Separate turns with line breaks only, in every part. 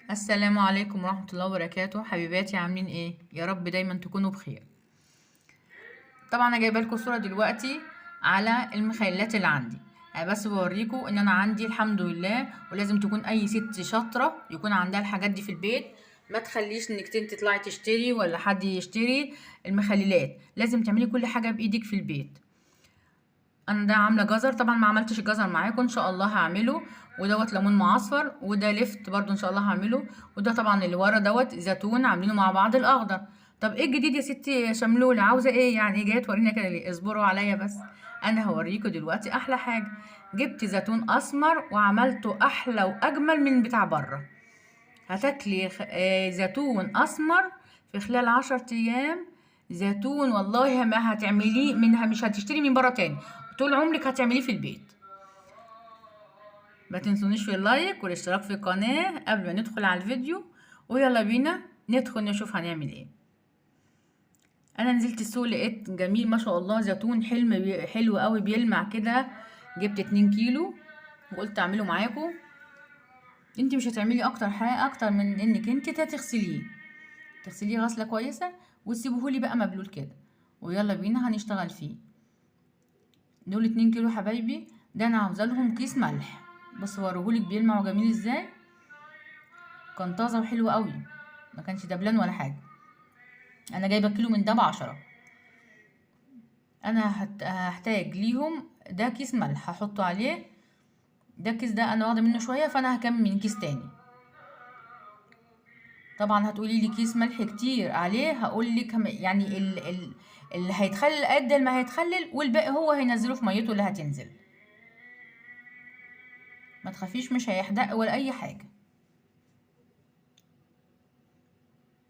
السلام عليكم ورحمة الله وبركاته. حبيباتي عاملين ايه؟ يا رب دايما تكونوا بخير. طبعا انا جايبه لكم صورة دلوقتي على المخيلات اللي عندي. انا بس بوريكم ان انا عندي الحمد لله، ولازم تكون اي ست شاطرة يكون عندها الحاجات دي في البيت. ما تخليش انك انت تطلعي تشتري ولا حد يشتري المخللات، لازم تعملي كل حاجة بايدك في البيت. انا ده عامله جزر، طبعا ما عملتش الجزر معاكم، ان شاء الله هعمله. ودوت ليمون معصفر، وده لفت برضو ان شاء الله هعمله. وده طبعا اللي ورا دوت زيتون عاملينه مع بعض الاخضر. طب ايه الجديد يا ستي يا شملوله؟ عاوزه ايه يعني؟ جايه تورينا كده ليه؟ اصبروا عليا بس. انا هوريكم دلوقتي احلى حاجه. جبت زيتون اسمر وعملته احلى واجمل من بتاع بره. هتاكلي زيتون اسمر في خلال 10 ايام. زيتون والله ما هتعمليه منها، مش هتشتري من بره تاني، طول عمرك هتعمليه في البيت. ما تنسونيش في اللايك والاشتراك في القناة قبل ما ندخل على الفيديو. ويلا بينا ندخل نشوف هنعمل ايه. انا نزلت السوق لقيت جميل ما شاء الله زيتون حلو قوي بيلمع كده. جبت 2 كيلو وقلت اعمله معاكم. انت مش هتعملي اكتر حاجه اكتر من انك انت تغسليه غسله كويسه وتسيبهولي بقى مبلول كده. ويلا بينا هنشتغل فيه. دول 2 كيلو حبايبي. ده انا عاوزه لهم كيس ملح. بص وريهولك بيلمع وجميل ازاي. كان طازه وحلو قوي، ما كانش دبلان ولا حاجه. انا جايبه كيلو من ده ب10. انا هحتاج ليهم ده كيس ملح هحطه عليه. ده الكيس ده انا واخده منه شويه، فانا هكمل من كيس تاني. طبعا هتقولي لي كيس ملح كتير عليه، هقول لك يعني اللي هيتخلل قد ما هيتخلل، والباقي هو هينزله في ميته اللي هتنزل. ما تخافيش مش هيحدق ولا اي حاجه.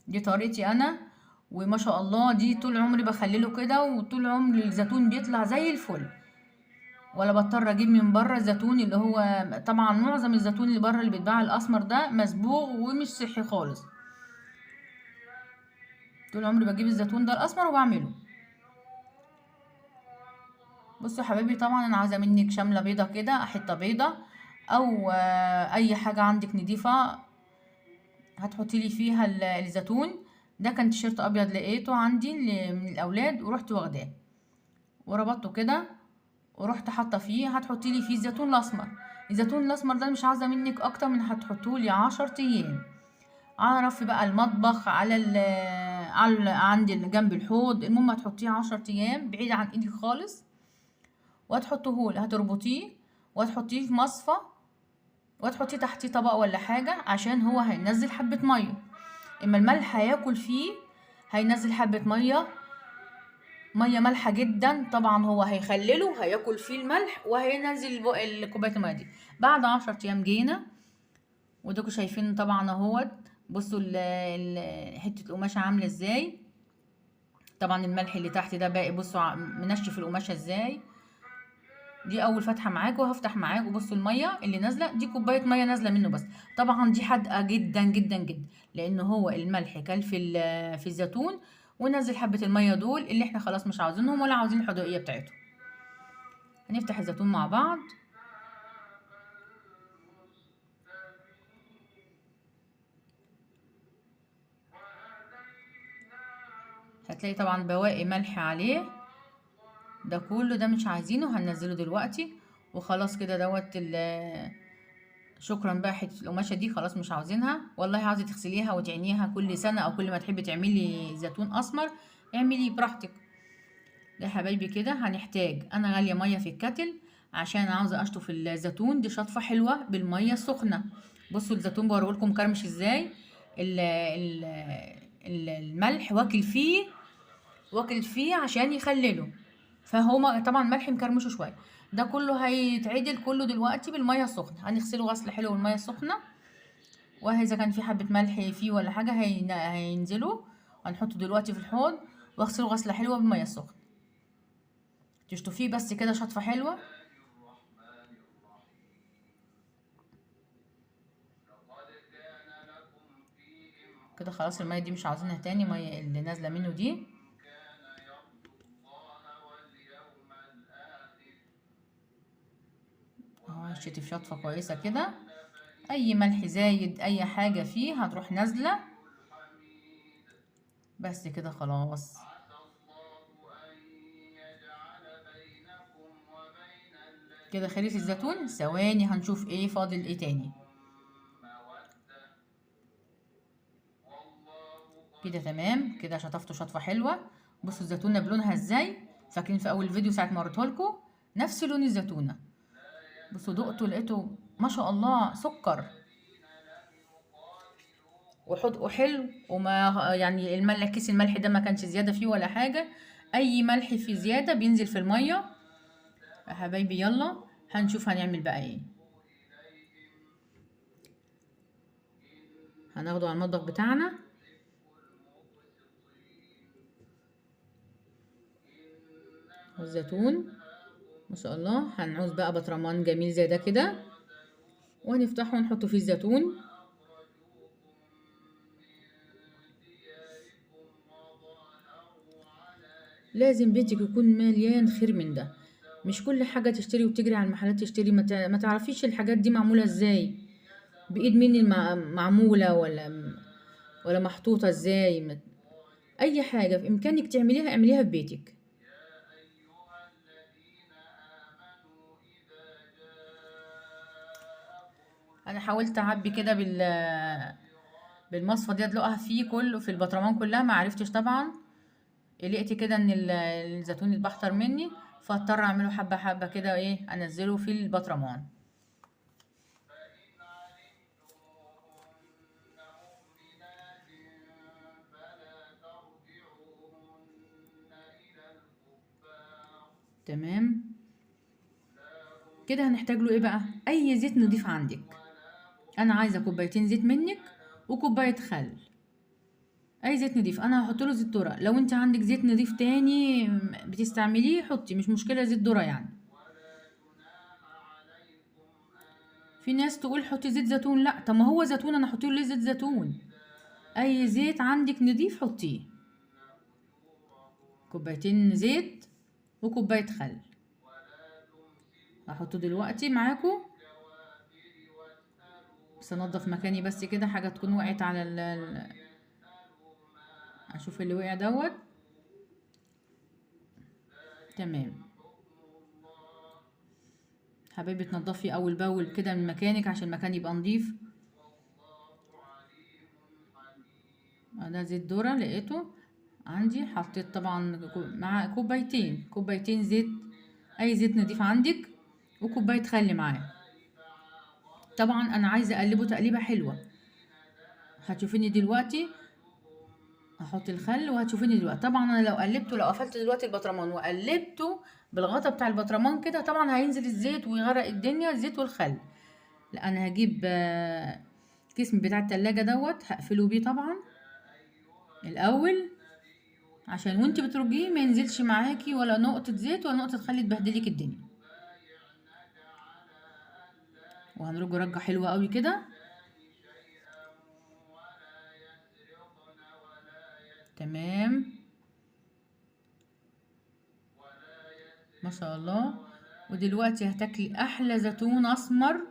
دي طريقتي انا، وما شاء الله دي طول عمري بخلله كده، وطول عمري الزيتون بيطلع زي الفل. ولا بضطر اجيب من بره الزيتون اللي هو طبعا معظم الزيتون اللي بره اللي بيتباع الاسمر ده مسبوغ ومش صحي خالص. طول عمري بجيب الزيتون ده الاسمر وبعمله. بصوا يا حبايبي، طبعا انا عايزه منك شامله بيضه كده، حته بيضه او اي حاجه عندك نضيفه هتحطي لي فيها الزيتون. ده كان تيشيرت ابيض لقيته عندي من الاولاد ورحت واخداه وربطته كده، ورحت حاطه فيه. هتحطي لي فيه الزيتون الاسمر. الزيتون الاسمر ده مش عايزه منك اكتر من هتحطولي 10 ايام على رف بقى المطبخ، على عند جنب الحوض. المهم هتحطيه 10 ايام بعيد عن ايدك خالص. وهتحطيهولي هتربطيه وهتحطيه في مصفى، وتحطيه تحتيه طبق ولا حاجة عشان هو هينزل حبة مية. اما الملح هياكل فيه هينزل حبة مية مالحة جدا. طبعا هو هيخلله هياكل فيه الملح وهينزل كوباية المية دي. بعد 10 ايام جينا ودوكوا شايفين طبعا اهوت. بصوا حتة القماشة عاملة ازاي. طبعا الملح اللي تحت ده باقي، بصوا منشف القماشة ازاي. دي اول فتحه معاكم، هفتح معاكم. بصوا الميه اللي نازله دي كوبايه ميه نازله منه بس. طبعا دي حادقه جدا جدا جدا، لان هو الملح كل في الزيتون ونزل حبه الميه دول اللي احنا خلاص مش عاوزينهم ولا عاوزين الحدوقيه بتاعتهم. هنفتح الزيتون مع بعض. هتلاقي طبعا بواقي ملح عليه. ده كله ده مش عايزينه، هننزله دلوقتي وخلاص كده. دوت شكرا بقى. حته القماشه دي خلاص مش عاوزينها. والله عاوزه تغسليها وتعينيها كل سنه او كل ما تحبي تعملي زيتون اسمر اعملي براحتك. ده يا حبايبي كده هنحتاج. انا غاليه ميه في الكتل عشان عاوزه اشطف الزيتون. دي شطفه حلوه بالميه السخنه. بصوا الزيتون بوريلكم كرمش ازاي. الملح واكل فيه عشان يخلله. فهو طبعا ملح مكرمشه شويه. ده كله هيتعدل كله دلوقتي بالميه السخنه. هنغسله غسله حلوه بالميه السخنه. واذا كان في حبه ملح فيه ولا حاجه هينزلوا. هنحطه دلوقتي في الحوض واغسله غسله حلوه بالميه السخنه. تشطفيه بس كده شطفه حلوه. كده خلاص الميه دي مش عاوزينها تاني، ميه اللي نازله منه دي. اهو شطف شطفه كويسه كده. اي ملح زايد اي حاجة فيه هتروح نازلة. بس كده خلاص. كده خليط الزيتون. ثواني هنشوف ايه فاضل ايه تاني. كده تمام. كده شطفته شطفة حلوة. بصوا الزيتونة بلونها ازاي. فاكرين في اول فيديو ساعة ما وريتهولكوا نفس لون الزيتونة. بصوا دقته لقيته ما شاء الله سكر، وحدقه حلو، وما يعني الملح، كيس الملح ده ما كانش زيادة فيه ولا حاجة. اي ملح فيه زيادة بينزل في المية. يا حبايبي يلا هنشوف هنعمل بقى ايه. هناخده على المطبخ بتاعنا. والزيتون ما شاء الله. هنعوز بقى بطرمان جميل زي ده كده، وهنفتحه ونحطه فيه الزيتون. لازم بيتك يكون مليان خير من ده. مش كل حاجة تشتري وتجري على المحلات تشتري، ما تعرفيش الحاجات دي معمولة ازاي، بإيد مين معمولة ولا محطوطة ازاي. اي حاجة في امكانك تعمليها اعمليها في بيتك. انا حاولت اعبي كده بالمصفى دي ادلقها فيه كله في البطرمان كلها، ما عرفتش طبعا. لقيت كده ان الزيتون اتبحتر مني، فاضطر اعمله حبه حبه كده، ايه انزله في البطرمان. تمام. كده هنحتاج له ايه بقى؟ اي زيت نضيف عندك. انا عايزه كوبايتين زيت منك وكوبايه خل. اي زيت نضيف. انا هحط له زيت ذره. لو انت عندك زيت نضيف تاني بتستعمليه حطي، مش مشكله، زيت ذره يعني. في ناس تقول حطي زيت زيتون. لا، طب ما هو زيتون انا احط له ليه زيت زيتون؟ اي زيت عندك نضيف حطيه. كوبايتين زيت وكوبايه خل. هحطه دلوقتي معاكم. بس انضف مكاني بس كده، حاجه تكون وقعت على اشوف اللي وقع دوت. تمام. حبايبي تنضفي اول باول كده من مكانك عشان المكان يبقى نضيف. ده زيت ذرة لقيته عندي. حطيت طبعا مع كوبايتين زيت، اي زيت نضيف عندك، وكوبايه خل معاه. طبعا انا عايزه اقلبه تقليبه حلوه. هتشوفيني دلوقتي هحط الخل، وهتشوفيني دلوقتي. طبعا انا لو قفلت دلوقتي البطرمان وقلبته بالغطا بتاع البطرمان كده، طبعا هينزل الزيت ويغرق الدنيا، الزيت والخل. لا، انا هجيب كيس بتاع التلاجة دوت، هقفله بيه طبعا الاول، عشان وانت بترجيه ما ينزلش معاكي ولا نقطة زيت ولا نقطة خل تبهدلك الدنيا. وهنرجه رجة حلوة قوي كده. تمام ما شاء الله. ودلوقتي هتاكلي احلى زيتون اسمر.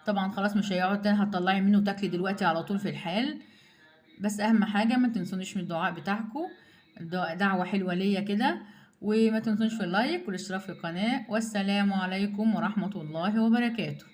طبعا خلاص مش هيقعد تاني، هتطلعي منه وتاكلي دلوقتي على طول في الحال. بس اهم حاجه ما تنسونيش من الدعاء بتاعكم. دعوه حلوه ليا كده. وما تنسونيش في اللايك والاشتراك في القناه. والسلام عليكم ورحمه الله وبركاته.